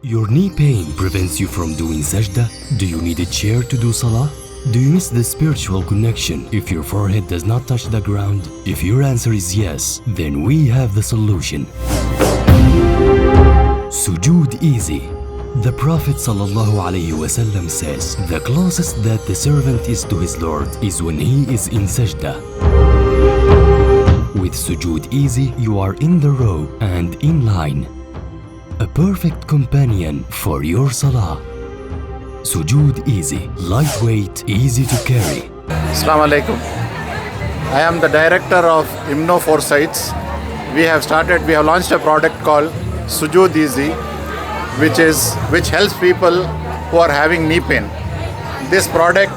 Your knee pain prevents you from doing Sajdah? Do you need a chair to do Salah? Do you miss the spiritual connection if your forehead does not touch the ground? If your answer is yes, then we have the solution. Sujood easy. The Prophet ﷺ says, the closest that the servant is to his Lord is when he is in Sajdah. With Sujood easy, you are in the row and in line. A perfect companion for your Salah. Sujood easy, lightweight, easy to carry. Assalamu alaikum. I am the director of Imno Foresights. We have launched a product called Sujood Easy, which helps people who are having knee pain. This product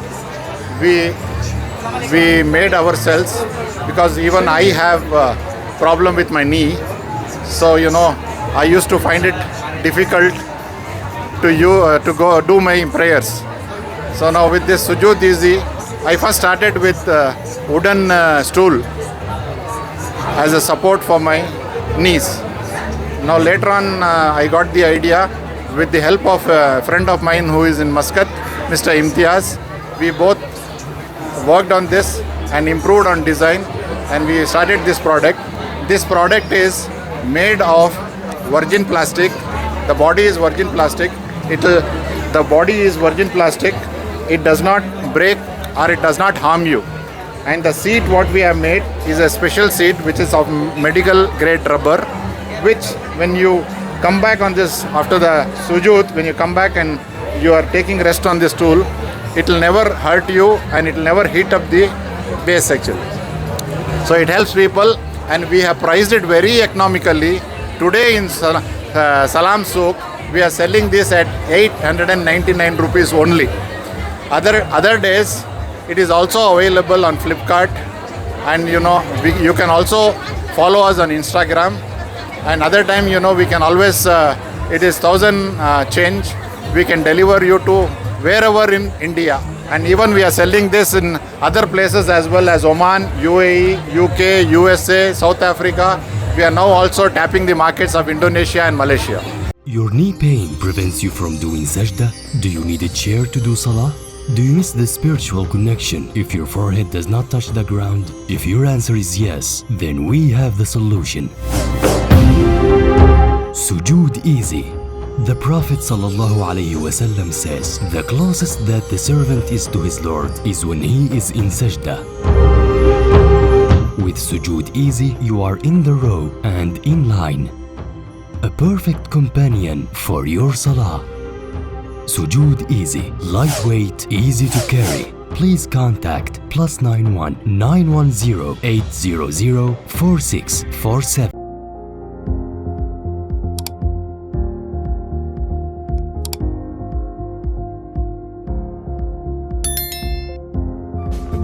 we made ourselves because even I have a problem with my knee. So I used to find it difficult to go do my prayers. So now with this Sujood Easy, I first started with wooden stool as a support for my knees. Now later on I got the idea with the help of a friend of mine who is in Muscat, Mr. Imtiaz. We both worked on this and improved on design, and we started this product. This product is made of virgin plastic. The body is virgin plastic. The body is virgin plastic. It does not break or it does not harm you. And the seat what we have made is a special seat which is of medical grade rubber, which when you come back on this after the sujood, when you come back and you are taking rest on this stool, it will never hurt you and it will never heat up the base actually. So it helps people, and we have priced it very economically. Today in Salaam Souk, we are selling this at 899 rupees only. Other days, it is also available on Flipkart, and you can also follow us on Instagram. And other time, we can always, it is 1,000 change. We can deliver you to wherever in India. And even we are selling this in other places as well as Oman, UAE, UK, USA, South Africa. We are now also tapping the markets of Indonesia and Malaysia. Your knee pain prevents you from doing Sajdah? Do you need a chair to do Salah? Do you miss the spiritual connection if your forehead does not touch the ground? If your answer is yes, then we have the solution. Sujood easy. The Prophet ﷺ says, the closest that the servant is to his Lord is when he is in Sajdah. With Sujood easy, you are in the row and in line. A perfect companion for your Salah. Sujood easy, lightweight, easy to carry. Please contact +91 910 800 4647.